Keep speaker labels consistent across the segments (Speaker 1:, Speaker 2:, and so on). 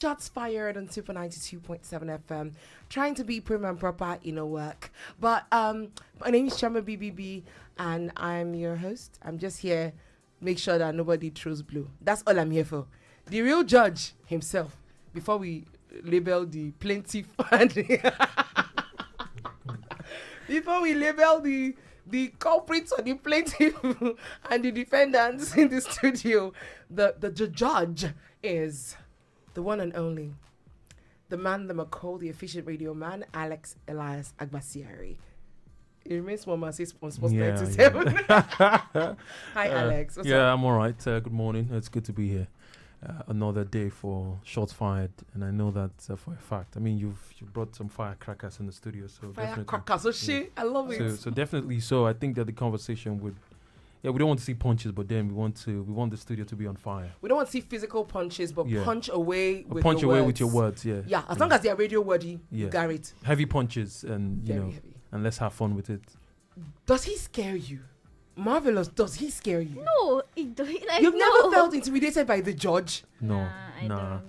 Speaker 1: Shots fired on Super 92.7 FM. Trying to be prim and proper in a work. But my name is Chama BBB and I'm your host. I'm just here make sure that nobody throws blue. That's all I'm here for. The real judge himself, before we label the plaintiff and before we label the culprits or the plaintiff and the defendants in the studio, the judge is the one and only, the man, the McCall, the efficient radio man, Alex Elias Agbasiari. It remains one man says on Sports 97. Hi, Alex. What's up?
Speaker 2: I'm all right. Good morning. It's good to be here. Another day for shots fired, and I know that for a fact. I mean, you've brought some firecrackers in the studio, so
Speaker 1: Firecrackers, so shit. I love it.
Speaker 2: So definitely. So I think that the conversation would. Yeah, we don't want to see punches, but then we want the studio to be on fire.
Speaker 1: We don't want to see physical punches, but punch away with
Speaker 2: punch
Speaker 1: your
Speaker 2: away
Speaker 1: words.
Speaker 2: With your words. Yeah.
Speaker 1: Yeah, as long as they are radio wordy, you got it.
Speaker 2: Heavy punches, and
Speaker 1: Very heavy.
Speaker 2: and let's have fun with it.
Speaker 1: Does he scare you? Marvelous. Does he scare you?
Speaker 3: No,
Speaker 1: You've never felt intimidated by the judge?
Speaker 2: No,
Speaker 3: I don't.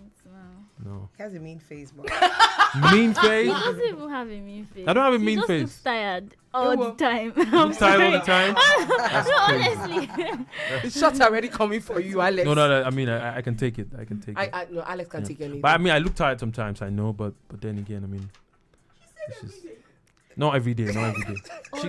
Speaker 2: No.
Speaker 4: He has a mean face, but
Speaker 2: Mean face?
Speaker 3: He doesn't even have a mean face.
Speaker 2: I don't have a mean
Speaker 3: he just
Speaker 2: face.
Speaker 3: Looks tired all the time.
Speaker 2: I'm tired all the time.
Speaker 3: No, honestly.
Speaker 1: The shots are already coming for you, Alex.
Speaker 2: No. I mean, I can take it. I can take it.
Speaker 1: No, Alex can't take anything.
Speaker 2: But I mean, I look tired sometimes. I know, but then again, I mean, it's just not every day.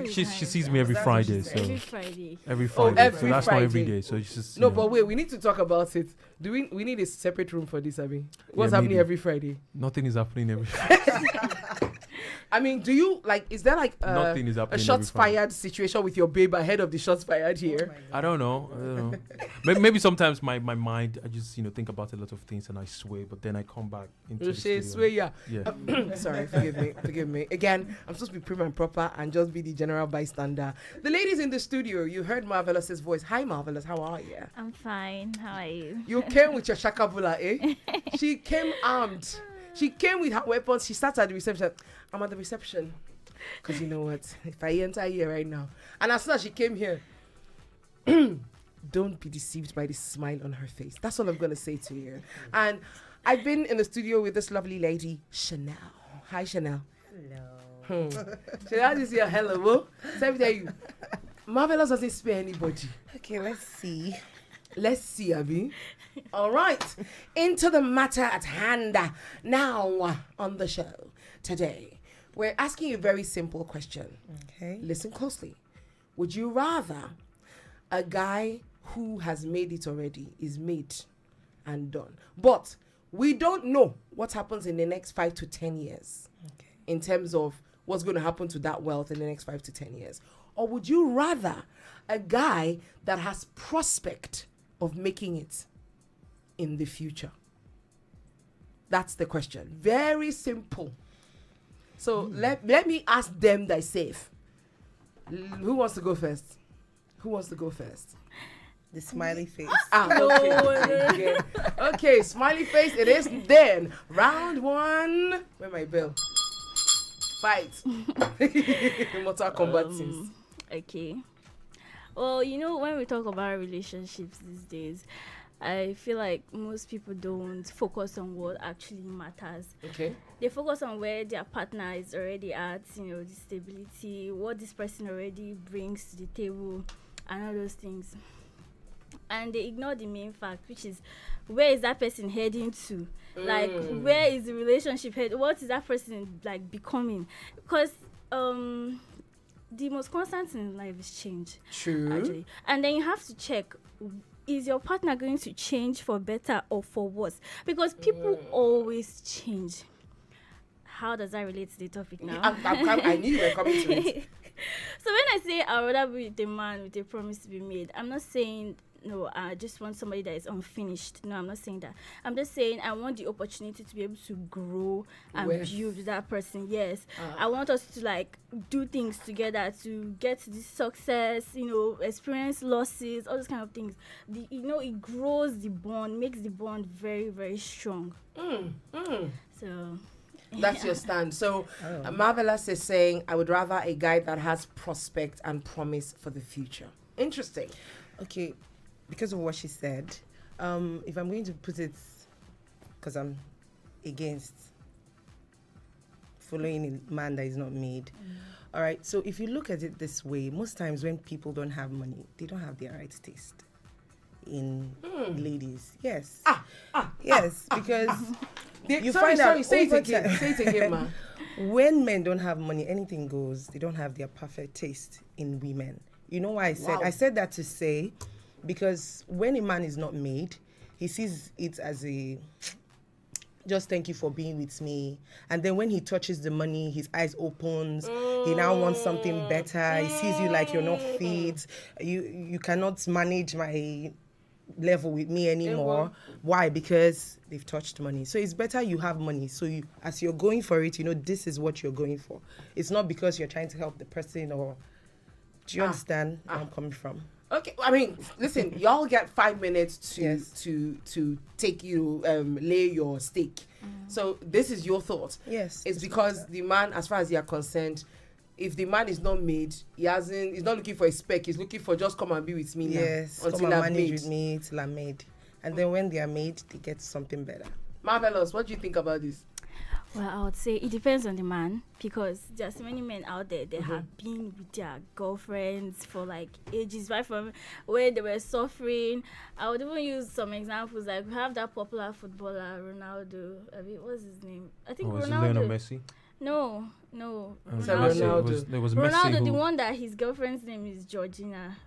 Speaker 2: She sees me every Friday, so
Speaker 3: Every Friday.
Speaker 2: every Friday.
Speaker 1: every
Speaker 2: so that's not every
Speaker 1: Friday.
Speaker 2: day. So it's just
Speaker 1: No, but wait, we need to talk about it. Do we need a separate room for this, Abby? What's happening
Speaker 2: maybe.
Speaker 1: every Friday?
Speaker 2: nothing is happening every Friday.
Speaker 1: I mean, do you is there like
Speaker 2: Nothing is
Speaker 1: a
Speaker 2: happening.
Speaker 1: shots
Speaker 2: every Friday.
Speaker 1: fired situation with your babe ahead of the shots fired here?
Speaker 2: I don't know. Maybe sometimes my mind, I just think about a lot of things and I sway, but then I come back into the studio.
Speaker 1: Swear, yeah.
Speaker 2: Yeah.
Speaker 1: Sorry, forgive me. Again, I'm supposed to be prim and proper and just be the general bystander. The ladies in the studio, you heard Marvelous's voice. Hi, Marvelous, how are you?
Speaker 3: I'm fine. How are you?
Speaker 1: You came with your shakabula, eh? She came armed. She came with her weapons. She starts at the reception. I'm at the reception. Because you know what? If I enter here right now. And as soon as she came here, don't be deceived by the smile on her face. That's all I'm going to say to you. And I've been in the studio with this lovely lady, Chanel. Hi, Chanel.
Speaker 4: hello.
Speaker 1: Chanel is here. Hello. So let me tell you, Marvelous doesn't spare anybody.
Speaker 4: Okay, let's see.
Speaker 1: Let's see, Abby. All right. Into the matter at hand. Now, on the show today, we're asking you a very simple question.
Speaker 4: Okay.
Speaker 1: Listen closely. Would you rather a guy who has made it already is made and done, but we don't know what happens in the next 5 to 10 years in terms of what's going to happen to that wealth in the next 5 to 10 years? Or would you rather a guy that has prospect of making it in the future? That's the question. Very simple. So let me ask them thyself. Who wants to go first?
Speaker 4: The smiley face.
Speaker 1: Okay. Okay, smiley face it is then. Round one. Where my bell? Fight. Mortal Kombat scenes.
Speaker 3: Okay. Well, when we talk about relationships these days, I feel like most people don't focus on what actually matters.
Speaker 1: Okay.
Speaker 3: They focus on where their partner is already at, the stability, what this person already brings to the table, and all those things. And they ignore the main fact, which is where is that person heading to? Like, where is the relationship heading? What is that person becoming? Because the most constant thing in life is change.
Speaker 1: True.
Speaker 3: Actually. And then you have to check, is your partner going to change for better or for worse? Because people always change. How does that relate to the topic now?
Speaker 1: I knew you were coming to it.
Speaker 3: So when I say I'd rather be with a man with a promise to be made, I'm not saying, no, I just want somebody that is unfinished. No, I'm not saying that. I'm just saying I want the opportunity to be able to grow and build with that person. Yes. I want us to do things together to get to this success, experience losses, all those kind of things. It grows the bond, makes the bond very, very strong. So
Speaker 1: that's your stand. So Marvelous is saying, I would rather a guy that has prospect and promise for the future. Interesting.
Speaker 4: Okay, because of what she said, if I'm going to put it, because I'm against following a man that is not made. All right, so if you look at it this way, most times when people don't have money, they don't have the right taste in ladies. Yes. Yes, because you
Speaker 1: sorry,
Speaker 4: find out
Speaker 1: say it
Speaker 4: over
Speaker 1: again.
Speaker 4: time-
Speaker 1: Say it again, man.
Speaker 4: when men don't have money, anything goes. They don't have their perfect taste in women. You know why I said?
Speaker 1: Wow.
Speaker 4: I said that to say, because when a man is not made, he sees it as a just thank you for being with me. And then when he touches the money, his eyes opens. He now wants something better. He sees you like you're not fit. You cannot manage my level with me anymore. Why? Because they've touched money. So it's better you have money. So you, as you're going for it, you know this is what you're going for. It's not because you're trying to help the person or. Do you understand where I'm coming from?
Speaker 1: Okay, I mean, listen, y'all get 5 minutes to
Speaker 4: Yes.
Speaker 1: to take you lay your stake. So this is your thought.
Speaker 4: Yes.
Speaker 1: It's because the man, as far as you are concerned, if the man is not made, he's not looking for a spec. He's looking for just come and be with me now.
Speaker 4: Yes,
Speaker 1: until
Speaker 4: come and
Speaker 1: I'm
Speaker 4: manage
Speaker 1: made.
Speaker 4: with me till I'm made. And then when they are made, they get something better.
Speaker 1: Marvelous. What do you think about this?
Speaker 3: Well, I would say it depends on the man, because there's so many men out there that
Speaker 1: Mm-hmm.
Speaker 3: have been with their girlfriends for like ages, right from where they were suffering. I would even use some examples, like we have that popular footballer Ronaldo. I mean, what's his name? I think
Speaker 2: Was it Lionel
Speaker 3: Ronaldo.
Speaker 2: Messi?
Speaker 3: No,
Speaker 1: So
Speaker 3: Ronaldo.
Speaker 1: Ronaldo.
Speaker 2: There was Messi
Speaker 3: Ronaldo, the
Speaker 2: who,
Speaker 3: one that his girlfriend's name is Georgina.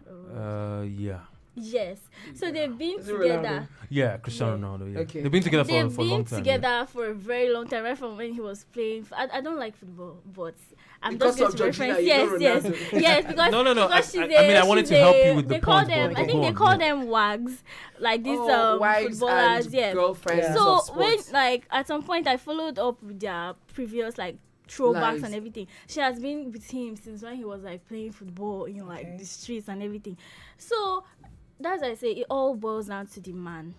Speaker 2: yeah.
Speaker 3: Yes. So they've been
Speaker 1: Is it
Speaker 3: together.
Speaker 1: Ronaldo?
Speaker 2: Yeah, Cristiano Ronaldo. Yeah.
Speaker 1: Okay.
Speaker 2: They've been together
Speaker 3: They've
Speaker 2: for a long
Speaker 3: been
Speaker 2: time.
Speaker 3: together for a very long time, right from when he was playing. I don't like football, but I'm
Speaker 1: Because
Speaker 3: just going
Speaker 1: of
Speaker 3: to
Speaker 1: Georgina,
Speaker 3: reference.
Speaker 1: you know
Speaker 3: Yes,
Speaker 1: Ronaldo.
Speaker 3: yes, because
Speaker 2: No.
Speaker 3: because she's
Speaker 2: I mean, I wanted
Speaker 3: she's
Speaker 2: to help you with the
Speaker 3: they call
Speaker 2: point,
Speaker 3: them.
Speaker 2: but
Speaker 3: I
Speaker 2: go
Speaker 3: think they
Speaker 2: on,
Speaker 3: call
Speaker 2: yeah.
Speaker 3: them wags, like these
Speaker 1: Wives
Speaker 3: footballers.
Speaker 1: and
Speaker 3: Yeah.
Speaker 1: girlfriends
Speaker 4: Yeah.
Speaker 3: So
Speaker 1: of
Speaker 3: when
Speaker 1: sports.
Speaker 3: like at some point I followed up with their previous like throwbacks
Speaker 1: Lives.
Speaker 3: and everything. She has been with him since when he was like playing football in like
Speaker 4: Okay.
Speaker 3: the streets and everything. So that's why I say it all boils down to the man.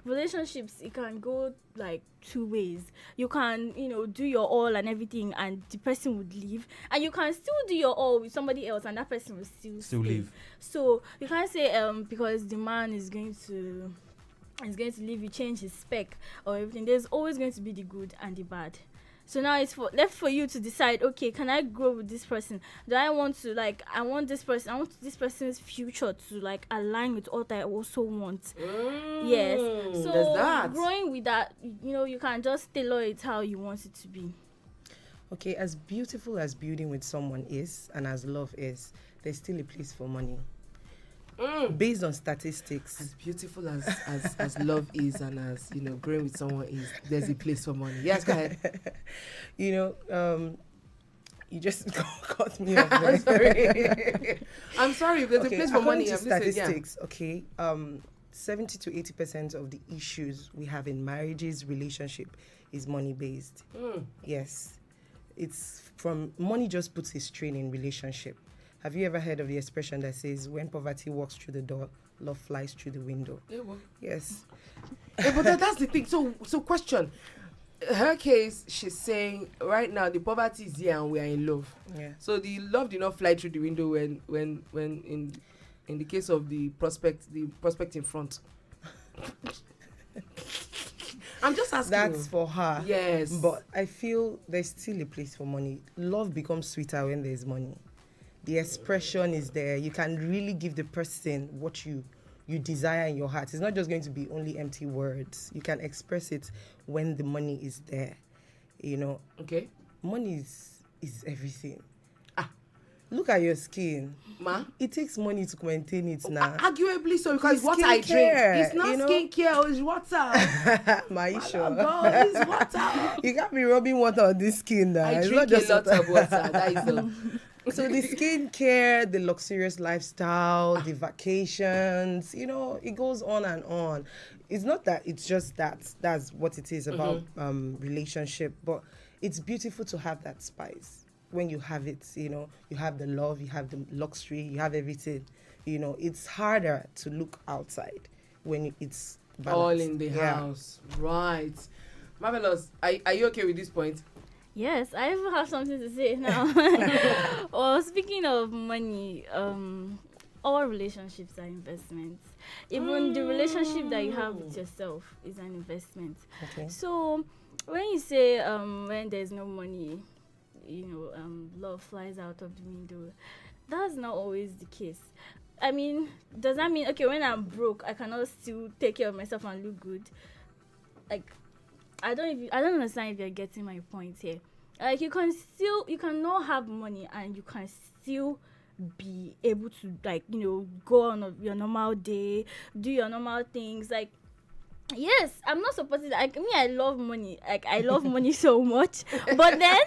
Speaker 3: Relationships, it can go like two ways. You can, do your all and everything, and the person would leave, and you can still do your all with somebody else, and that person will still stay.
Speaker 2: leave.
Speaker 3: So you can't say because the man is going to leave, you change his spec or everything. There's always going to be the good and the bad. So now it's left for you to decide, okay, can I grow with this person? Do I want to, I want this person's future to, align with what I also want. Yes. So
Speaker 1: there's that.
Speaker 3: growing with that, you can just tailor it how you want it to be.
Speaker 4: Okay, as beautiful as building with someone is and as love is, there's still a place for money. Based on statistics.
Speaker 1: As beautiful as love is, and as growing with someone is, there's a place for money. Yes, go ahead.
Speaker 4: You just cut me off.
Speaker 1: I'm sorry. I'm sorry. There's a place for money.
Speaker 4: According to
Speaker 1: I'm listening, yeah.
Speaker 4: statistics, 70 to 80% of the issues we have in marriages, relationship, is money based. Yes, it's from money just puts a strain in relationship. Have you ever heard of the expression that says, when poverty walks through the door, love flies through the window?
Speaker 1: Yeah, well.
Speaker 4: Yes.
Speaker 1: But that's the thing. So question. Her case, she's saying right now the poverty is here and we are in love.
Speaker 4: Yeah.
Speaker 1: So the love did not fly through the window when in the case of the prospect in front. I'm just asking.
Speaker 4: That's for her.
Speaker 1: Yes.
Speaker 4: But I feel there's still a place for money. Love becomes sweeter when there's money. The expression is there. You can really give the person what you desire in your heart. It's not just going to be only empty words. You can express it when the money is there.
Speaker 1: Okay.
Speaker 4: Money is everything. Look at your skin.
Speaker 1: Ma?
Speaker 4: It takes money to maintain it now.
Speaker 1: Arguably so, because
Speaker 4: It's
Speaker 1: what I drink.
Speaker 4: skincare,
Speaker 1: It's not
Speaker 4: you know?
Speaker 1: skincare, it's water.
Speaker 4: Maisha.
Speaker 1: God, it's water.
Speaker 4: You can't be rubbing water on this skin now.
Speaker 1: I
Speaker 4: It's
Speaker 1: drink
Speaker 4: not just
Speaker 1: a lot of water. That is all.
Speaker 4: So the skincare, the luxurious lifestyle, the vacations, it goes on and on. It's not that it's just that's what it is about relationship, but it's beautiful to have that spice. When you have it, you have the love, you have the luxury, you have everything. It's harder to look outside when it's balanced.
Speaker 1: All in the house. Right. Marvelous. Are you okay with this point?
Speaker 3: Yes, I even have something to say now. Well, speaking of money, all relationships are investments. Even the relationship that you have with yourself is an investment.
Speaker 4: Okay.
Speaker 3: So when you say when there's no money, love flies out of the window. That's not always the case. I mean, does that mean okay when I'm broke I cannot still take care of myself and look good? Like, I don't understand if you're getting my point here. Like, you cannot have money and you can still be able to, like, go on your normal day, do your normal things. Like, yes, I'm not supporting that. Like, me, I love money. Like, I love money so much. But then,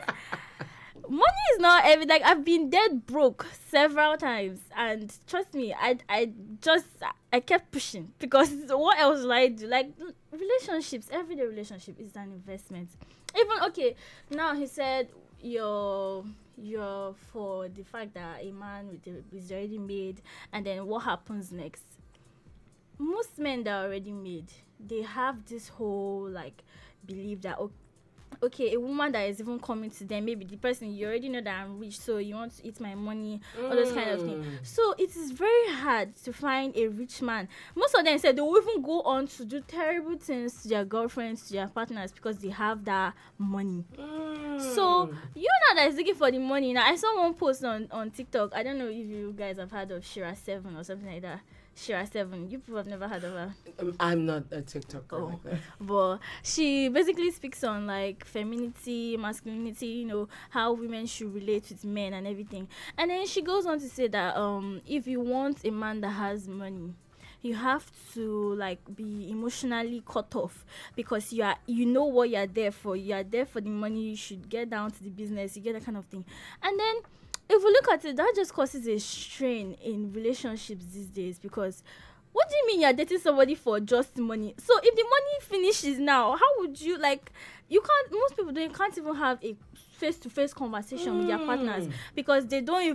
Speaker 3: money is not everything. Like, I've been dead broke several times. And trust me, I kept pushing. Because what else will I do? Like, relationships, everyday relationship is an investment. Even, okay, now he said you're for the fact that a man is already made, and then what happens next? Most men that are already made, they have this whole like belief that okay, a woman that is even coming to them, maybe the person, you already know that I'm rich, so you want to eat my money, all those kind of things. So it is very hard to find a rich man. Most of them said they will even go on to do terrible things to their girlfriends, to their partners, because they have that money. So you know that is looking for the money. Now I saw one post on TikTok. I don't know if you guys have heard of Shira 7 or something like that. Shira 7. You people have never heard of her.
Speaker 1: I'm not a TikToker like that.
Speaker 3: But she basically speaks on like femininity, masculinity, how women should relate with men and everything. And then she goes on to say that if you want a man that has money, you have to like be emotionally cut off, because you know what you're there for. You're there for the money. You should get down to the business. You get that kind of thing. And then if we look at it, that just causes a strain in relationships these days, because what do you mean you're dating somebody for just money? So if the money finishes now, how would you, like, most people can't even have a face-to-face conversation with their partners, because they don't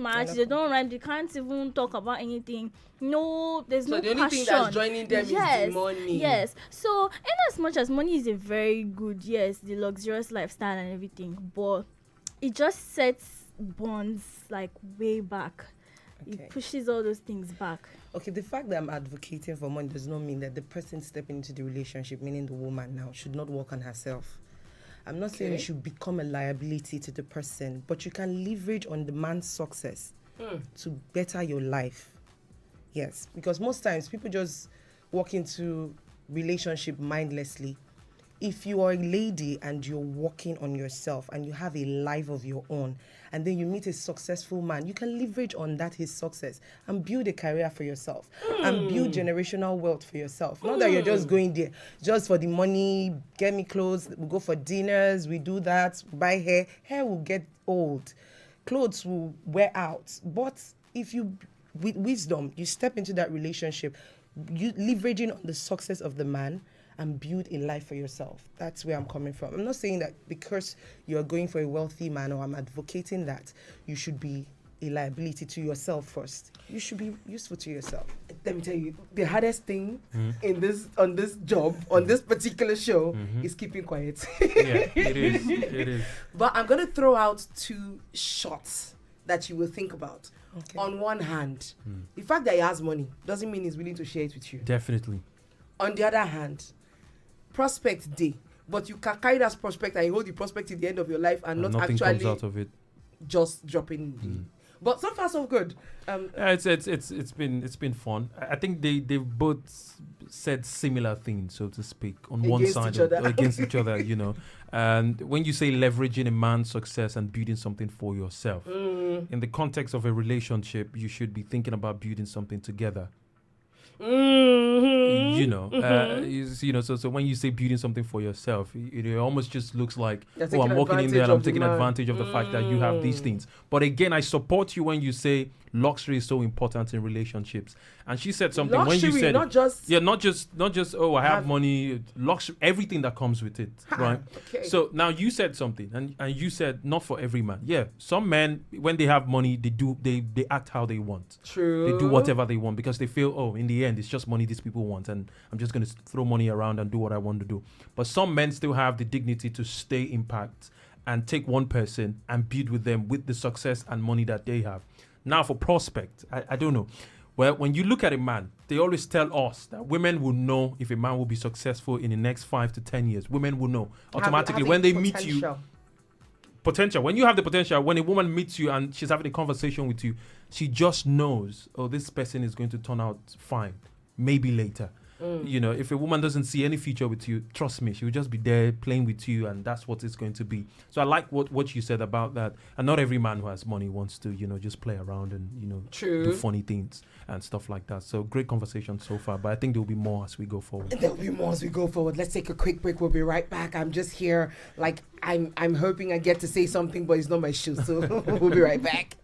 Speaker 3: match, they don't rhyme, they can't even talk about anything. No, there's no passion. So
Speaker 1: the only thing that's joining them is the money.
Speaker 3: Yes. So in as much as money is a very good, yes, the luxurious lifestyle and everything, but it just sets bonds like way back. Okay. It pushes all those things back.
Speaker 4: Okay, the fact that I'm advocating for money does not mean that the person stepping into the relationship, meaning the woman now, should not work on herself. I'm not saying you should become a liability to the person, but you can leverage on the man's success to better your life. Yes, because most times people just walk into relationship mindlessly. If you are a lady and you're working on yourself and you have a life of your own, and then you meet a successful man, you can leverage on that, his success, and build a career for yourself and build generational wealth for yourself. Not that you're just going there just for the money, get me clothes, we go for dinners, we do that, buy hair. Hair will get old, clothes will wear out. But if you, with wisdom, you step into that relationship, you leveraging on the success of the man, and build a life for yourself. That's where I'm coming from. I'm not saying that because you're going for a wealthy man, or I'm advocating that you should be a liability to yourself first. You should be useful to yourself.
Speaker 1: Let me tell you, the hardest thing on this job, on this particular show, is keeping quiet.
Speaker 2: Yeah, it is. It is.
Speaker 1: But I'm going to throw out 2 shots that you will think about. Okay. On one hand, the fact that he has money doesn't mean he's willing to share it with you.
Speaker 2: Definitely.
Speaker 1: On the other hand, prospect day, but you can carry that prospect and you hold the prospect till the end of your life and not
Speaker 2: nothing
Speaker 1: actually
Speaker 2: comes out of it.
Speaker 1: Just dropping. But so far so good.
Speaker 2: It's been fun. I think they both said similar things, so to speak, on one side against each other. And when you say leveraging a man's success and building something for yourself, in the context of a relationship, you should be thinking about building something together. So when you say building something for yourself, it almost just looks like, I'm walking in there and I'm taking advantage of the fact that you have these things. But again, I support you when you say luxury is so important in relationships. And she said something
Speaker 1: luxury,
Speaker 2: when you said
Speaker 1: not just
Speaker 2: I have money, luxury, everything that comes with it, right?
Speaker 1: Okay.
Speaker 2: So now you said something, and you said not for every man. Yeah, some men, when they have money, they act how they want.
Speaker 1: True.
Speaker 2: They do whatever they want because they feel, in the end, it's just money these people want, and I'm just going to throw money around and do what I want to do. But some men still have the dignity to stay impact and take one person and build with them with the success and money that they have. Now for prospect, I don't know. Well, when you look at a man, they always tell us that women will know if a man will be successful in the next 5 to 10 years. Women will know automatically when they meet you. Potential. When you have the potential, when a woman meets you and she's having a conversation with you, she just knows, oh, this person is going to turn out fine. Maybe later. You know, if a woman doesn't see any future with you, trust me, she will just be there playing with you, and that's what it's going to be. So I like what you said about that. And not every man who has money wants to, just play around and, do funny things and stuff like that. So great conversation so far, but I think there'll be more as we go forward.
Speaker 1: Let's take a quick break. We'll be right back. I'm just here, like, I'm hoping I get to say something, but it's not my shoe. So we'll be right back.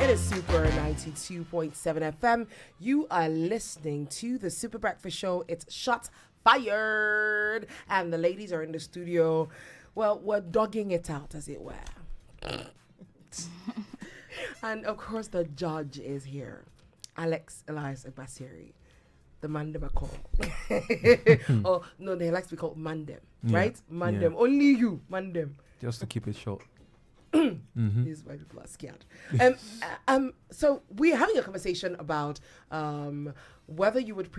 Speaker 1: It is Super 92.7 FM. You are listening to the Super Breakfast Show. It's Shots Fired. And the ladies are in the studio. Well, we're dogging it out, as it were. And of course, the judge is here. Alex Elias Agbasiri, the Mandem call. Oh, no, they like to be called Mandem, right? Mandem.
Speaker 2: Yeah.
Speaker 1: Only you, Mandem.
Speaker 2: Just to keep it short.
Speaker 1: This is why people are scared. So we're having a conversation about whether you would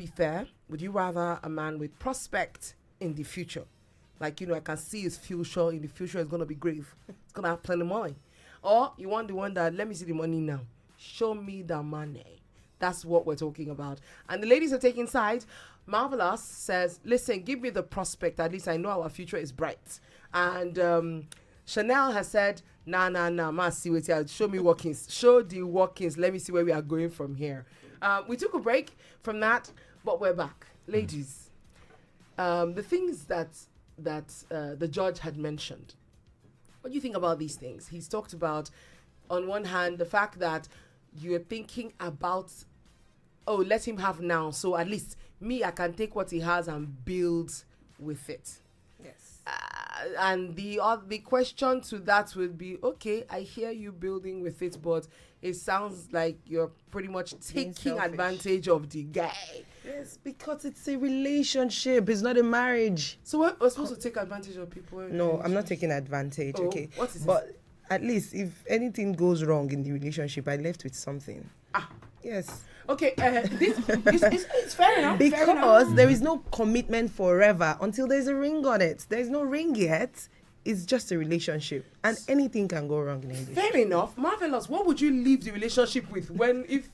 Speaker 1: you rather a man with prospect in the future? Like, I can see his future. In the future, it's going to be great. It's going to have plenty of money. Or you want the one that, let me see the money now. Show me the money. That's what we're talking about. And the ladies are taking sides. Marvelous says, listen, give me the prospect. At least I know our future is bright. And Chanel has said, nah, ma, see what you show me workings. Show the workings. Let me see where we are going from here. We took a break from that, but we're back. Ladies, the things that the judge had mentioned, what do you think about these things? He's talked about, on one hand, the fact that you're thinking about, oh, let him have now. So at least me, I can take what he has and build with it.
Speaker 4: Yes.
Speaker 1: And the question to that would be, okay, I hear you building with it, but it sounds like you're pretty much taking advantage of the guy.
Speaker 4: Yes, because it's a relationship. It's not a marriage.
Speaker 1: So we're supposed to take advantage of people?
Speaker 4: No, I'm not taking advantage.
Speaker 1: Oh,
Speaker 4: okay.
Speaker 1: what is
Speaker 4: but at least if anything goes wrong in the relationship, I left with something.
Speaker 1: Ah.
Speaker 4: Yes.
Speaker 1: Okay, it's fair enough.
Speaker 4: Because there is no commitment forever until there's a ring on it. There's no ring yet. It's just a relationship. And anything can go wrong in English.
Speaker 1: Fair enough. Marvelous. What would you leave the relationship with when, if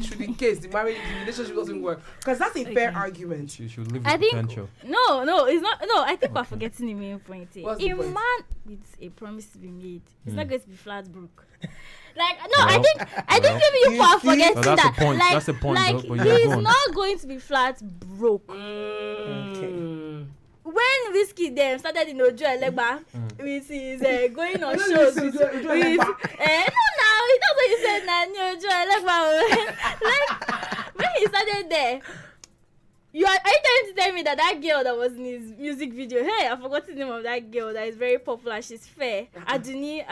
Speaker 1: should in case the relationship doesn't work? Because that's a fair argument.
Speaker 2: You should live
Speaker 3: I
Speaker 2: with
Speaker 3: think
Speaker 2: potential.
Speaker 3: no, it's not. No, I think we're forgetting the main point.
Speaker 1: What's
Speaker 3: A
Speaker 1: the point?
Speaker 3: man with a promise to be made, it's not going to be flat broke. Like no, I think maybe you are forgetting
Speaker 2: that's
Speaker 3: that.
Speaker 2: the point.
Speaker 3: Like,
Speaker 2: That's the point.
Speaker 3: like
Speaker 2: Though, but yeah,
Speaker 3: he's
Speaker 2: go on.
Speaker 3: not going to be flat broke.
Speaker 4: Okay.
Speaker 3: When Whiskey them started in Ojo Elegba with his going on shows with no now that's what he said now Ojo Elegba. Like when he started there, are you trying to tell me that girl that was in his music video, hey, I forgot the name of that girl that is very popular, she's fair, Aduni,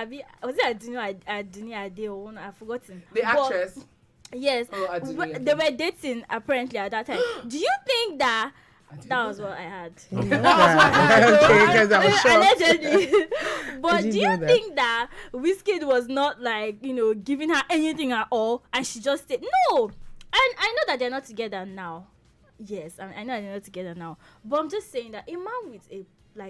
Speaker 3: was it Aduni Ade, I've forgotten
Speaker 1: The actress.
Speaker 3: Yes,
Speaker 1: Aduni,
Speaker 3: they were dating apparently at that time. Do you think that was what I had?
Speaker 4: Okay, because I was shocked.
Speaker 3: Allegedly. But
Speaker 4: Did
Speaker 3: do
Speaker 4: you
Speaker 3: you
Speaker 4: know that?
Speaker 3: think that Wizkid was not like, giving her anything at all and she just said no? And I know that they're not together now. Yes, I know they're not together now. But I'm just saying that a man with a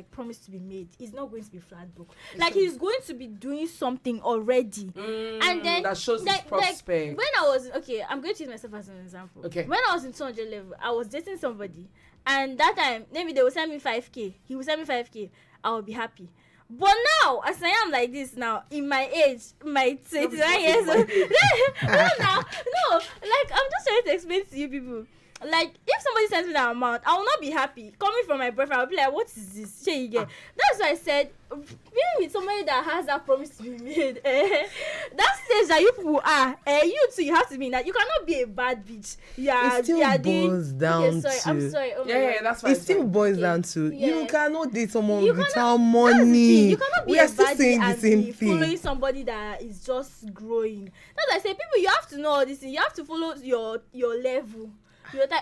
Speaker 3: promise to be made is not going to be flat broke. Like he's going to be doing something already. And then
Speaker 1: that shows his prospect.
Speaker 3: When I was I'm going to use myself as an example.
Speaker 1: Okay.
Speaker 3: When I was in 200 level, I was dating somebody, and that time maybe they will send me 5k. He will send me 5k. I will be happy. But now, as I am like this now, in my age, my 29 years old, no, like I'm just trying to explain to you people. Like, if somebody sends me that amount, I will not be happy. Coming from my boyfriend, I'll be like, what is this? That's why I said, being with somebody that has that promise to be made, that stage that you people are, you too, you have to be in that. You cannot be a bad bitch. Yeah,
Speaker 4: It still boils down
Speaker 3: sorry, I'm
Speaker 4: to-
Speaker 3: sorry. Oh my
Speaker 1: Yeah,
Speaker 3: God.
Speaker 1: that's fine.
Speaker 4: It still boils down to
Speaker 3: Yeah.
Speaker 4: you cannot date someone
Speaker 3: You
Speaker 4: without
Speaker 3: cannot-
Speaker 4: money.
Speaker 3: You cannot be
Speaker 4: We
Speaker 3: a
Speaker 4: are still
Speaker 3: baddie
Speaker 4: saying the
Speaker 3: and
Speaker 4: same
Speaker 3: be following
Speaker 4: thing.
Speaker 3: somebody that is just growing. That's why I say, people, you have to know all this thing. You have to follow your level. Your type.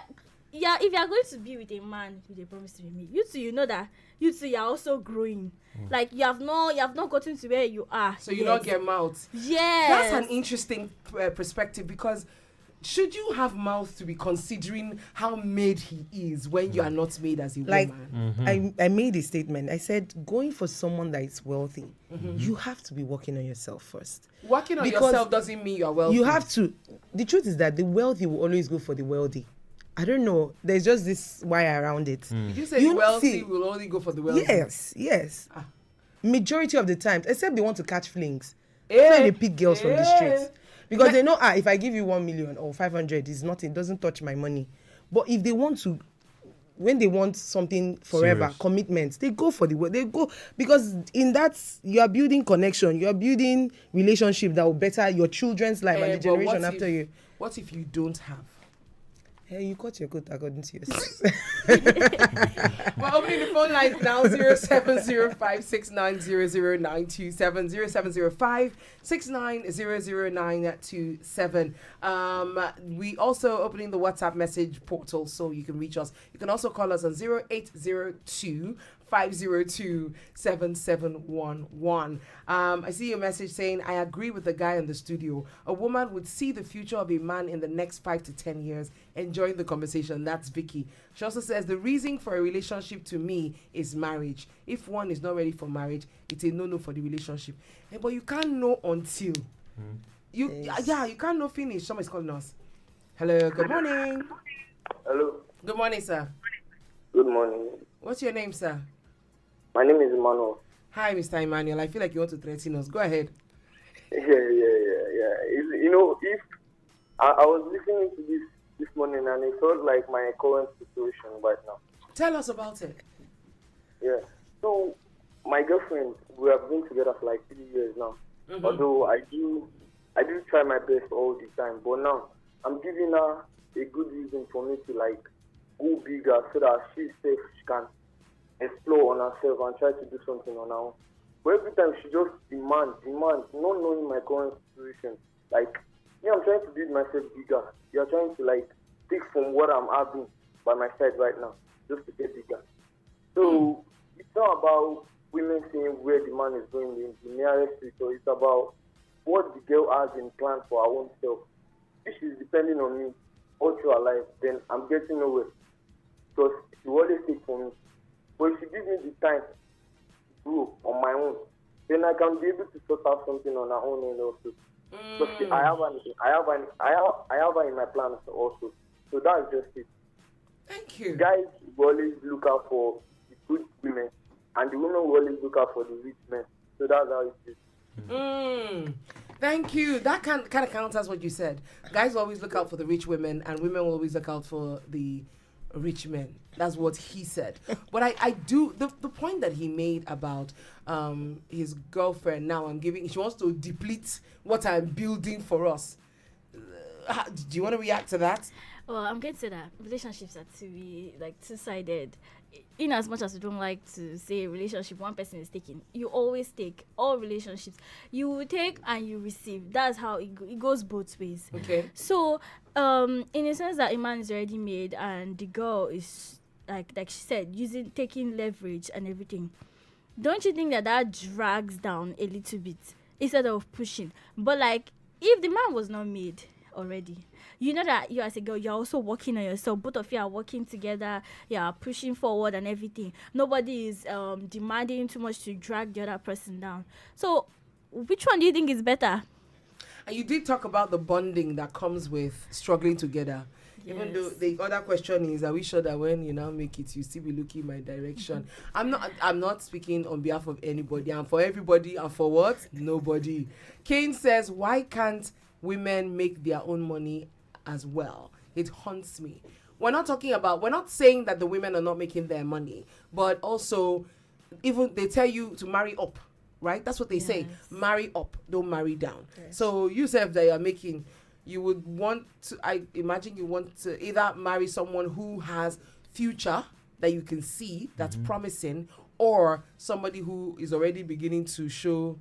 Speaker 3: Yeah, if you are going to be with a man with a promise to be made, you too, you know that you too, you are also growing. Like you have not gotten to where you are.
Speaker 1: So you don't get mouth.
Speaker 3: Yes.
Speaker 1: That's an interesting perspective, because should you have mouth to be considering how made he is when you are not made as a
Speaker 4: Like
Speaker 1: woman?
Speaker 4: I made a statement. I said going for someone that is wealthy, you have to be working on yourself first.
Speaker 1: Working on
Speaker 4: because
Speaker 1: yourself doesn't mean you are wealthy.
Speaker 4: You have to. The truth is that the wealthy will always go for the wealthy. I don't know. There's just this wire around it.
Speaker 1: Did you say
Speaker 4: You
Speaker 1: wealthy
Speaker 4: see-
Speaker 1: will only go for the wealthy?
Speaker 4: Yes. Majority of the times, except they want to catch flings.
Speaker 1: Eh,
Speaker 4: When they pick girls from the
Speaker 1: eh.
Speaker 4: streets. Because they know, if I give you 1 million or 500, it's nothing, doesn't touch my money. But if they want to when they want something forever,
Speaker 2: Serious.
Speaker 4: commitment, they go for the work. They go because in that you are building connection, you are building relationship that will better your children's life and the
Speaker 1: But
Speaker 4: generation
Speaker 1: what
Speaker 4: after
Speaker 1: if-
Speaker 4: you.
Speaker 1: What if you don't have?
Speaker 4: Hey, you cut your coat according to yourself.
Speaker 1: We're opening the phone lines now 070569000927 070569000927. We also opening the WhatsApp message portal so you can reach us. You can also call us on 0802 502-7711. I see your message saying, I agree with the guy in the studio. A woman would see the future of a man in the next 5 to 10 years. Enjoying the conversation. That's Vicky. She also says, the reason for a relationship to me is marriage. If one is not ready for marriage, it's a no-no for the relationship. But you can't know until. You can't know finish. Somebody's calling us. Hello, good morning.
Speaker 5: Hello.
Speaker 1: Good morning, sir.
Speaker 5: Good morning.
Speaker 1: What's your name, sir?
Speaker 5: My name is Emmanuel.
Speaker 1: Hi, Mr. Emmanuel. I feel like you want to threaten us. Go ahead.
Speaker 5: Yeah. If I was listening to this morning and it felt like my current situation right now.
Speaker 1: Tell us about it.
Speaker 5: Yeah. So my girlfriend, we have been together for like 3 years now.
Speaker 1: Mm-hmm.
Speaker 5: Although I do try my best all the time, but now I'm giving her a good reason for me to like go bigger so that she can explore on herself and try to do something on her own. But every time she just demands, not knowing my current situation. Like, me, I'm trying to build myself bigger. You're trying to like take from what I'm having by my side right now, just to get bigger. So it's not about women saying where the man is going in the nearest future. It's about what the girl has in plan for her own self. If she's depending on me all through her life, then I'm getting nowhere. Because she will always take for me. But if she gives me the time to grow on my own, then I can be able to sort out something on her own end also. Because I have her in my plans also. So that's just it.
Speaker 1: Thank you.
Speaker 5: Guys will always look out for the good women, and the women will always look out for the rich men. So that's how it is.
Speaker 1: Thank you. That kind of counts as what you said. Guys will always look out for the rich women, and women will always look out for the rich men. That's what he said. But I do the point that he made about his girlfriend. Now she wants to deplete what I'm building for us. Do you want to react to that?
Speaker 3: Well, I'm going to say that relationships are to be like two-sided. In as much as we don't like to say a relationship, one person is taking. You always take. All relationships, you will take and you receive. That's how it goes both ways.
Speaker 1: Okay.
Speaker 3: So, in a sense that a man is already made and the girl is like she said, taking leverage and everything. Don't you think that drags down a little bit instead of pushing? But like, if the man was not made already, you know that you as a girl, you're also working on yourself. Both of you are working together. You are pushing forward and everything. Nobody is demanding too much to drag the other person down. So, which one do you think is better?
Speaker 1: And you did talk about the bonding that comes with struggling together.
Speaker 3: Yes.
Speaker 1: Even though the other question is, are we sure that when you now make it, you still be looking my direction? I'm not speaking on behalf of anybody. I'm for everybody. And for what? Nobody. Kane says, why can't women make their own money as well? It haunts me. We're not saying that the women are not making their money, but also even they tell you to marry up, right? That's what they say. Marry up, don't marry down. Yes. So you said that you're making, you would want to, I imagine you want to either marry someone who has future that you can see, that's promising, or somebody who is already beginning to show,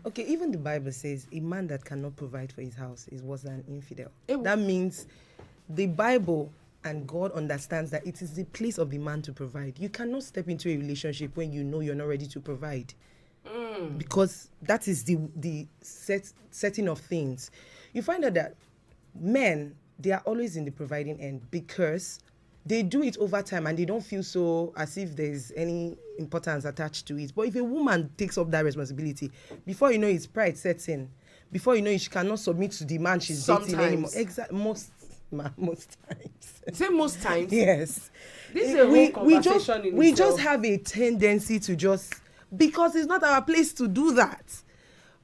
Speaker 4: Okay, even the Bible says a man that cannot provide for his house is worse than an infidel. That means the Bible and God understands that it is the place of the man to provide. You cannot step into a relationship when you know you're not ready to provide. Because that is the setting of things. You find out that men, they are always in the providing end because they do it over time and they don't feel so as if there's any importance attached to it. But if a woman takes up that responsibility, before you know it, pride sets in. Before you know it, she cannot submit to the man she's dating anymore. Most times.
Speaker 1: Say most times?
Speaker 4: Yes.
Speaker 1: This is a whole conversation
Speaker 4: we just have a tendency to just, because it's not our place to do that.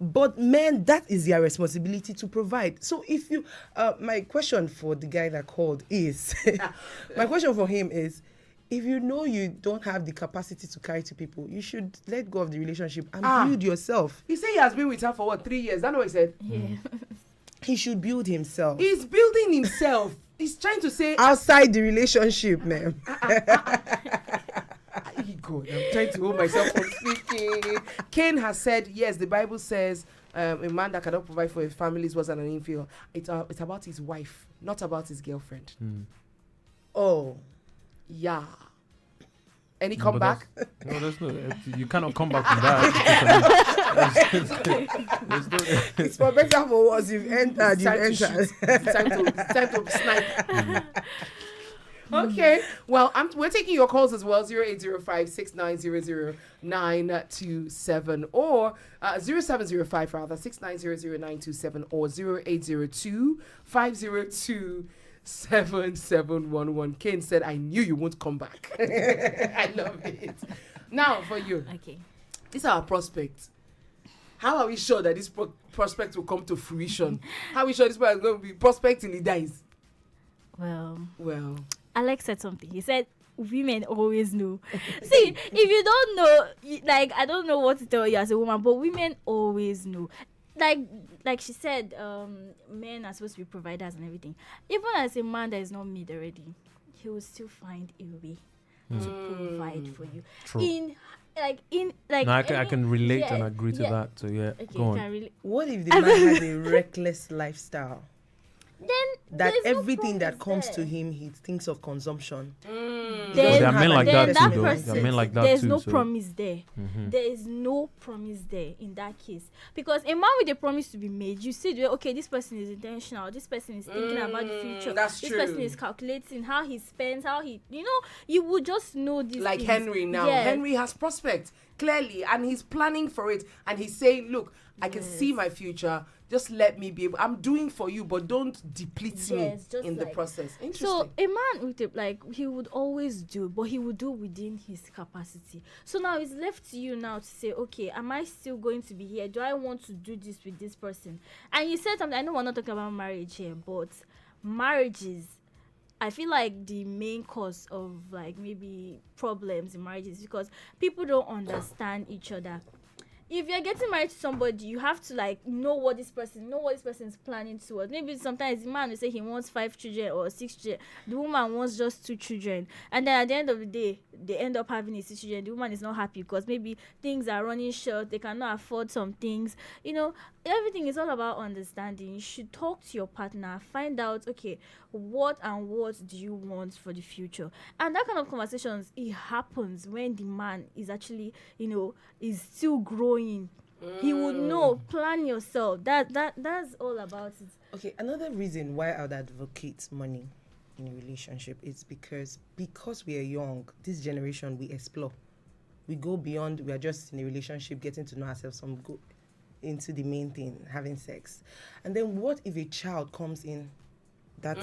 Speaker 4: But men, that is their responsibility to provide. So if you, my question for the guy that called is, my question for him is, if you know you don't have the capacity to carry 2 people, you should let go of the relationship and build yourself.
Speaker 1: He said he has been with her for what, 3 years? That's what he said.
Speaker 3: Yeah.
Speaker 4: He should build himself.
Speaker 1: He's building himself. He's trying to say
Speaker 4: Outside the relationship, man.
Speaker 1: God, I'm trying to hold myself from speaking. Cain has said, yes, the Bible says a man that cannot provide for his family is worse than an infidel. It's about his wife, not about his girlfriend.
Speaker 4: Oh.
Speaker 1: Yeah. Any comeback?
Speaker 2: No, there's no. You cannot come back from that.
Speaker 4: It's for better for worse. You've entered.
Speaker 1: It's time to snipe. Okay. Well, we're taking your calls as well. 0805-6900-927 or 0705 rather 6900-927 or 0802-502-7711. Kane said, I knew you won't come back. I love it. Now for you.
Speaker 3: Okay.
Speaker 1: These are our prospects. How are we sure that this prospect will come to fruition? How are we sure this person is going to be prospect till he dies?
Speaker 3: Well,
Speaker 1: Alex
Speaker 3: said something. He said, women always know. See, if you don't know, like, I don't know what to tell you as a woman, but women always know. Like she said, men are supposed to be providers and everything. Even as a man that is not made already, he will still find a way to provide for you.
Speaker 2: True.
Speaker 3: No,
Speaker 2: I can relate and agree to that. So
Speaker 3: Okay,
Speaker 2: go on.
Speaker 4: What if the man has a reckless lifestyle?
Speaker 3: Then
Speaker 4: That
Speaker 3: there's no
Speaker 4: everything that
Speaker 3: promise
Speaker 4: comes
Speaker 3: there.
Speaker 4: to him, he thinks of consumption.
Speaker 3: There
Speaker 2: are men like that too, though.
Speaker 3: person,
Speaker 2: There are men like that
Speaker 3: there's
Speaker 2: too,
Speaker 3: no
Speaker 2: so-
Speaker 3: promise there. There is no promise there in that case. Because a man with a promise to be made, you see, okay, this person is intentional. This person is thinking about the future.
Speaker 1: That's
Speaker 3: this
Speaker 1: true.
Speaker 3: person is calculating how he spends, you would just know this.
Speaker 1: like Henry now.
Speaker 3: Yeah.
Speaker 1: Henry has prospects clearly and he's planning for it and he's saying, look, I can see my future. Just let me be able. I'm doing for you, but don't deplete me
Speaker 3: Yes, just
Speaker 1: in the
Speaker 3: like-
Speaker 1: process. Interesting.
Speaker 3: So a man with he would always do, but he would do within his capacity. So now it's left to you now to say, okay, am I still going to be here? Do I want to do this with this person? And you said something. I know we're not talking about marriage here, but marriages, I feel like the main cause of like maybe problems in marriages because people don't understand each other. If you're getting married to somebody, you have to like know what this person is planning towards. Maybe sometimes the man will say he wants 5 children or 6 children. The woman wants just 2 children. And then at the end of the day, they end up having 6 children. The woman is not happy because maybe things are running short. They cannot afford some things. Everything is all about understanding. You should talk to your partner, find out, okay, what do you want for the future? And that kind of conversations, it happens when the man is actually, is still growing. He would know, plan yourself. That's all about it.
Speaker 4: Okay, another reason why I would advocate money in a relationship is because we are young, this generation, we explore. We go beyond, we are just in a relationship, getting to know ourselves, some go into the main thing, having sex. And then what if a child comes in? That's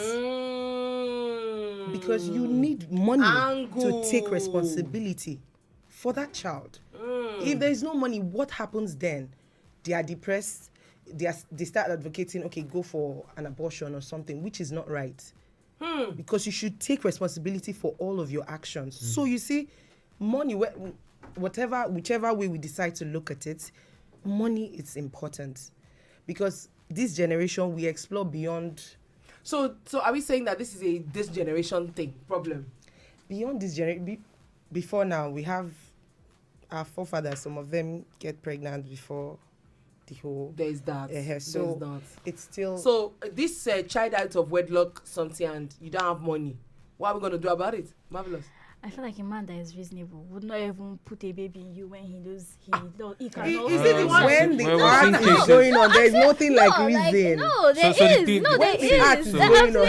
Speaker 4: because you need money to take responsibility for that child. If there is no money, what happens then? They are depressed. They start advocating, okay, go for an abortion or something, which is not right. Because you should take responsibility for all of your actions. So you see, money, whichever way we decide to look at it, money is important. Because this generation, we explore beyond.
Speaker 1: So are we saying that this is this generation problem?
Speaker 4: Beyond this generation, before now, we have our forefathers, some of them get pregnant before the whole.
Speaker 1: There's that.
Speaker 4: So
Speaker 1: There's that.
Speaker 4: it's still.
Speaker 1: So this child out of wedlock something and you don't have money. What are we going to do about it? Marvelous.
Speaker 3: I feel like a man that is reasonable would not even put a baby in you when he knows he cannot.
Speaker 1: Is it the one
Speaker 4: when the
Speaker 2: Well,
Speaker 4: art
Speaker 2: we've
Speaker 4: is
Speaker 2: seen cases-
Speaker 4: going on? There is nothing like reason.
Speaker 3: No, there
Speaker 2: So the
Speaker 3: is.
Speaker 2: thing-
Speaker 3: No, there
Speaker 2: the
Speaker 3: is.
Speaker 4: art is
Speaker 2: So-
Speaker 4: going on.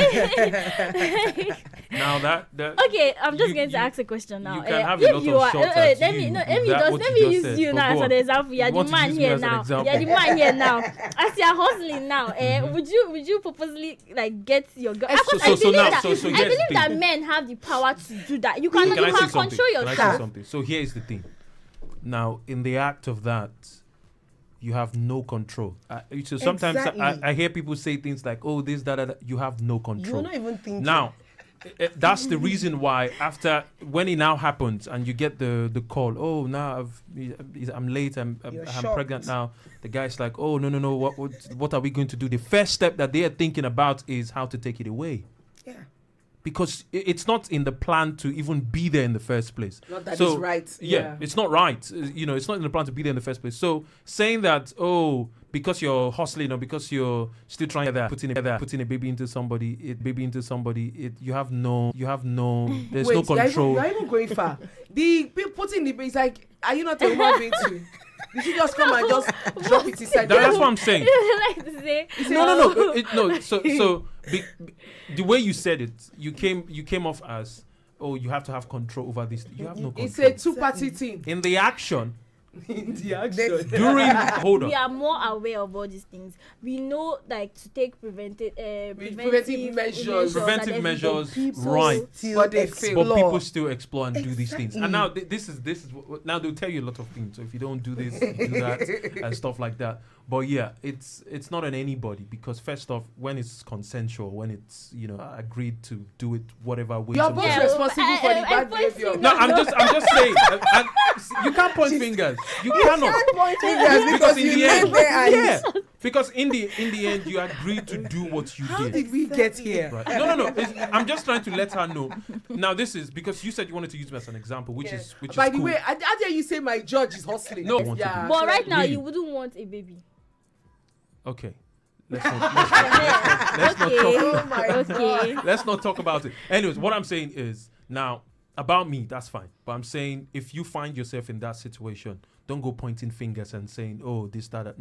Speaker 2: Now that
Speaker 3: Okay, I'm just
Speaker 2: You-
Speaker 3: going to
Speaker 2: you-
Speaker 3: ask a question now.
Speaker 2: you can have a
Speaker 3: If
Speaker 2: lot
Speaker 3: you
Speaker 2: of
Speaker 3: are,
Speaker 2: shots at
Speaker 3: let
Speaker 2: you
Speaker 3: me
Speaker 2: with that, what
Speaker 3: let
Speaker 2: you
Speaker 3: me
Speaker 2: just
Speaker 3: use
Speaker 2: said,
Speaker 3: you
Speaker 2: but
Speaker 3: now
Speaker 2: go
Speaker 3: as
Speaker 2: on.
Speaker 3: an example. You're
Speaker 2: You
Speaker 3: the
Speaker 2: want to
Speaker 3: man
Speaker 2: use me
Speaker 3: here
Speaker 2: as an
Speaker 3: now.
Speaker 2: example.
Speaker 3: You're the man here now. As you're hustling now, would you purposely like get your girl?
Speaker 2: So-
Speaker 3: I
Speaker 2: so
Speaker 3: believe
Speaker 2: now-
Speaker 3: that
Speaker 2: so
Speaker 3: I
Speaker 2: here's the
Speaker 3: believe that
Speaker 2: thing.
Speaker 3: men have the power to do that. You
Speaker 2: Can I
Speaker 3: can
Speaker 2: say something?
Speaker 3: control
Speaker 2: Can I say
Speaker 3: yourself.
Speaker 2: something? So here is the thing. Now, in the act of that, you have no control. So sometimes I hear people say things like, "Oh, this, that." You have no control.
Speaker 4: You're not even thinking.
Speaker 2: Now, that's the reason why after when it now happens and you get the call, oh, now I'm late, I'm pregnant now. The guy's like, oh, no, what are we going to do? The first step that they are thinking about is how to take it away.
Speaker 4: Yeah.
Speaker 2: Because it's not in the plan to even be there in the first place.
Speaker 1: Not that it's right.
Speaker 2: Yeah, it's not right. It's not in the plan to be there in the first place. So saying that, oh, because you're hustling or because you're still trying to putting a baby into somebody, you have no, there's no control.
Speaker 1: You're even going far. The putting the baby is like, are you not a human being too? You should just come and just drop it inside.
Speaker 2: That's what I'm saying.
Speaker 3: Like to say,
Speaker 2: No. So the way you said it, you came off as, oh, you have to have control over this. You have no control.
Speaker 1: It's a two-party team.
Speaker 2: In the action.
Speaker 1: During
Speaker 2: hold on.
Speaker 3: We are more aware of all these things. We know, like, to take preventive
Speaker 1: measures.
Speaker 2: Preventive measures, right?
Speaker 1: But
Speaker 2: people still explore and do these things. And now this is now they'll tell you a lot of things. So if you don't do this, do that, and stuff like that. But yeah, it's not on anybody, because first off, when it's consensual, when it's agreed to do it whatever way.
Speaker 1: You're both responsible for the bad behavior.
Speaker 2: No, I'm just saying. You can't point fingers. You cannot
Speaker 4: point fingers because
Speaker 2: in
Speaker 4: you
Speaker 2: the end,
Speaker 4: there
Speaker 2: because in the end, you agreed to do what you
Speaker 1: How
Speaker 2: did.
Speaker 1: did we get here?
Speaker 2: Right. No. I'm just trying to let her know. Now this is because you said you wanted to use me as an example, which is
Speaker 1: By the
Speaker 2: cool.
Speaker 1: way, I dare you say my judge is hustling.
Speaker 2: No.
Speaker 1: Yeah.
Speaker 3: But right now,
Speaker 2: Really?
Speaker 3: you wouldn't want a baby.
Speaker 2: Okay. Let's not talk.
Speaker 1: Oh my God.
Speaker 2: Let's not talk about it. Anyways, what I'm saying is, now about me, that's fine. But I'm saying, if you find yourself in that situation, don't go pointing fingers and saying, oh, this, that.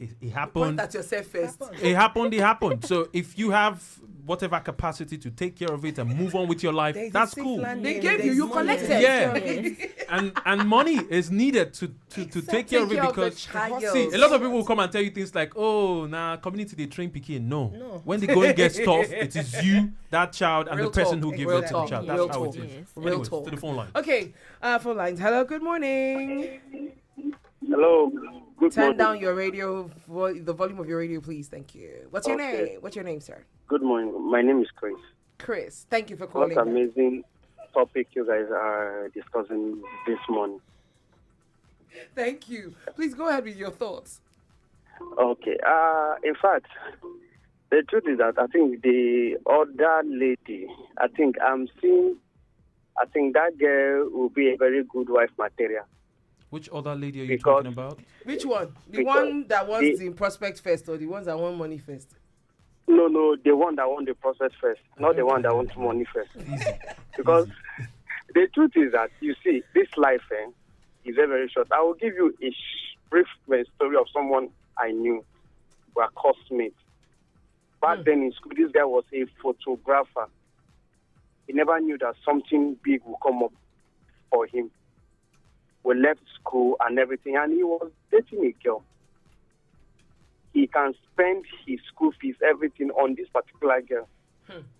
Speaker 2: It happened.
Speaker 1: Point at yourself first.
Speaker 2: It happened. So if you have whatever capacity to take care of it and move on with your life, that's cool.
Speaker 1: They gave you collected.
Speaker 2: Yeah. and money is needed to take care of it, because see, a lot of people will come and tell you things like, oh, community they train Pikin. No. When the going gets tough, it is you, that child, and the person who gave birth to the child. That's how it is. Anyways, to the phone line.
Speaker 1: Okay, phone lines. Hello, good morning.
Speaker 5: Hello. Good
Speaker 1: Turn
Speaker 5: morning.
Speaker 1: down your radio, the volume of your radio, please. Thank you. What's your name? What's your name, sir?
Speaker 5: Good morning. My name is Chris.
Speaker 1: Chris. Thank you for calling.
Speaker 5: What amazing topic you guys are discussing this morning.
Speaker 1: Thank you. Please go ahead with your thoughts.
Speaker 5: Okay. In fact, the truth is that I think the other lady, I think that girl will be a very good wife material.
Speaker 2: Which other lady are you talking about?
Speaker 1: Which one? The one that wants the prospect first, or the ones that want money first?
Speaker 5: No, the one that want the process first, not the one that wants money first. Because the truth is that, you see, this life is very, very short. I will give you a brief story of someone I knew, who were classmates. Back then in school, this guy was a photographer. He never knew that something big would come up for him. We left school and everything, and he was dating a girl. He can spend his school fees, everything on this particular girl.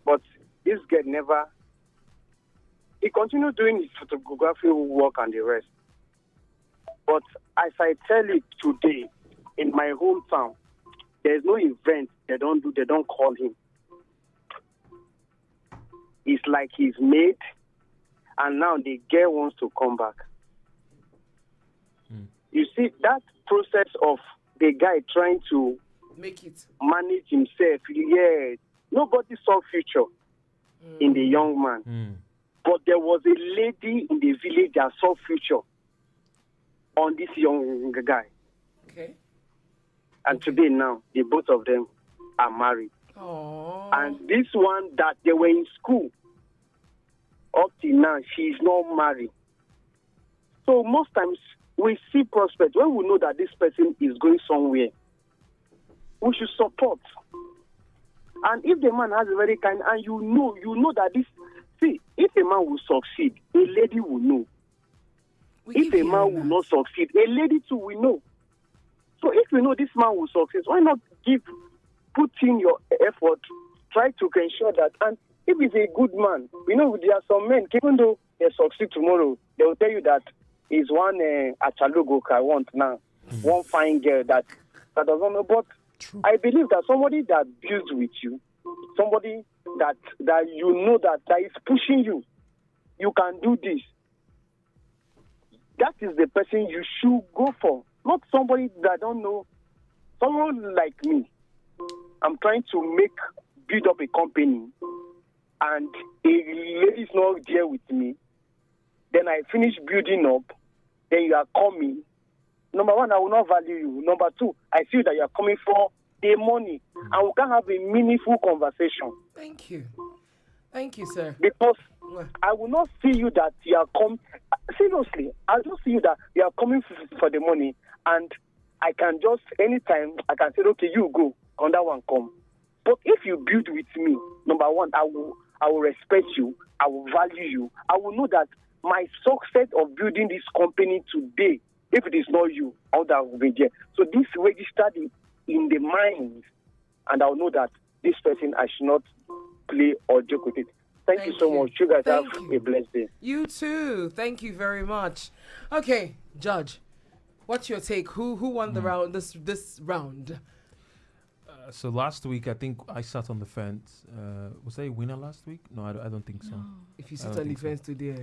Speaker 5: But this girl he continued doing his photography work and the rest. But as I tell you today, in my hometown, there's no event they don't call him. It's like he's made, and now the girl wants to come back. You see, that process of the guy trying to
Speaker 1: make it
Speaker 5: manage himself, nobody saw future in the young man. But there was a lady in the village that saw future on this young guy.
Speaker 1: Okay.
Speaker 5: And today now, the both of them are married.
Speaker 1: Aww.
Speaker 5: And this one that they were in school, up till now, she is not married. So most times, we see prospects. When we know that this person is going somewhere, we should support. And if the man has a very kind, and you know that this, see, if a man will succeed, a lady will know. If a man will not succeed, a lady too will know. So if we know this man will succeed, why not put in your effort, try to ensure that, and if he's a good man, we know there are some men, even though they succeed tomorrow, they will tell you that is one Achalugo I want now.
Speaker 6: one fine girl that doesn't know. But
Speaker 2: True.
Speaker 6: I believe that somebody that builds with you, somebody that you know that is pushing you, you can do this. That is the person you should go for, not somebody that don't know. Someone like me, I'm trying to build up a company, and a lady is not there with me. Then I finish building up. Then you are coming. Number one, I will not value you. Number two, I feel that you are coming for the money, and we can have a meaningful conversation.
Speaker 1: Thank you. Thank you, sir.
Speaker 6: Because I will not see you that you are coming. Seriously, I'll just see you that you are coming for the money, and I can just, anytime, I can say, okay, you go, on that one come. But if you build with me, number one, I will respect you, I will value you, I will know that my success of building this company today, if it is not you, all that will be there. So this registered in the mind, and I'll know that this person, I should not play or joke with it. Thank you so much. You guys have a blessed day.
Speaker 1: You too. Thank you very much. Okay, Judge, what's your take? Who won the round? This round?
Speaker 2: So last week, I think I sat on the fence. Was I a winner last week? No, I don't think so.
Speaker 1: If you sit on the fence today,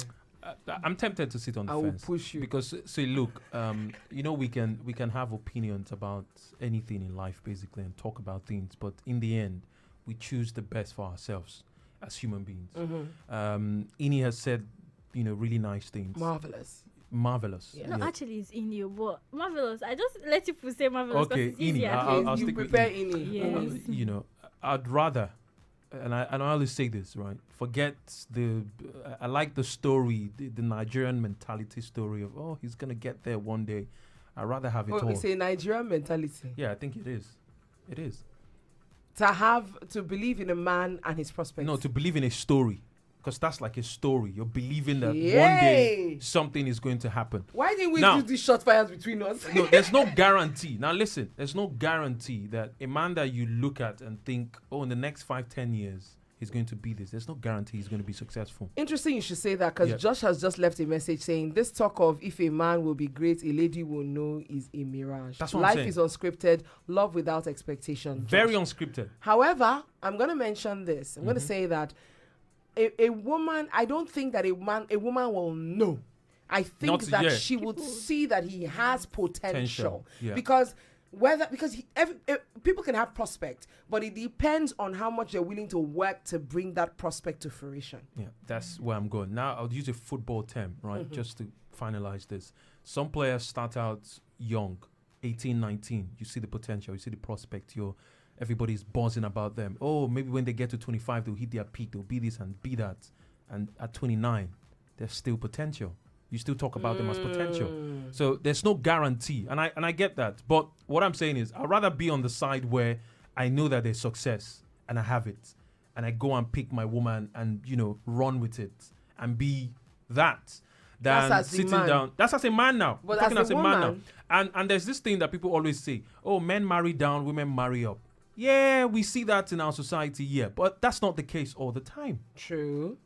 Speaker 2: I'm tempted to sit on the fence.
Speaker 1: I will push you
Speaker 2: because look, we can have opinions about anything in life basically and talk about things, but in the end, we choose the best for ourselves as human beings. Ini has said, really nice things. Marvelous.
Speaker 3: Yeah. No, actually, it's in you, but marvelous. I just let you say marvelous.
Speaker 2: Okay,
Speaker 3: Ini.
Speaker 2: I'll
Speaker 1: you
Speaker 2: stick
Speaker 1: prepare
Speaker 2: with
Speaker 1: Ini.
Speaker 3: Yes.
Speaker 2: I'd rather, and I always say this, right? Forget I like the story, the Nigerian mentality story of, he's gonna get there one day. I'd rather have it all.
Speaker 1: It's a Nigerian mentality.
Speaker 2: Yeah, I think it is. It is.
Speaker 1: To believe in a man and his prospects.
Speaker 2: No, to believe in a story. Because that's like a story. You're believing that one day something is going to happen.
Speaker 1: Why didn't we do these shot fires between us?
Speaker 2: No, there's no guarantee. Now listen, there's no guarantee that a man that you look at and think, in the next 5-10 years, he's going to be this. There's no guarantee he's going to be successful.
Speaker 1: Interesting you should say that, because Josh has just left a message saying, this talk of if a man will be great, a lady will know is a mirage.
Speaker 2: That's what
Speaker 1: Life
Speaker 2: I'm saying.
Speaker 1: is unscripted, love without expectation.
Speaker 2: Very
Speaker 1: Josh.
Speaker 2: unscripted.
Speaker 1: However, I'm going to mention this. I'm going to say that a woman, I don't think that a woman will know. I think that she would see that he has potential.
Speaker 2: Yeah.
Speaker 1: Because people can have prospect, but it depends on how much they're willing to work to bring that prospect to fruition.
Speaker 2: Yeah, that's where I'm going. Now, I'll use a football term, right, just to finalize this. Some players start out young, 18, 19. You see the potential, you see the prospect, everybody's buzzing about them. Maybe when they get to 25, they'll hit their peak, they'll be this and be that. And at 29, there's still potential. You still talk about them as potential. So there's no guarantee. And I get that. But what I'm saying is, I'd rather be on the side where I know that there's success and I have it. And I go and pick my woman and, run with it and be that. Than sitting down. That's as a man now.
Speaker 1: But
Speaker 2: talking
Speaker 1: as a
Speaker 2: man now. And there's this thing that people always say, men marry down, women marry up. Yeah, we see that in our society, but that's not the case all the time.
Speaker 1: True.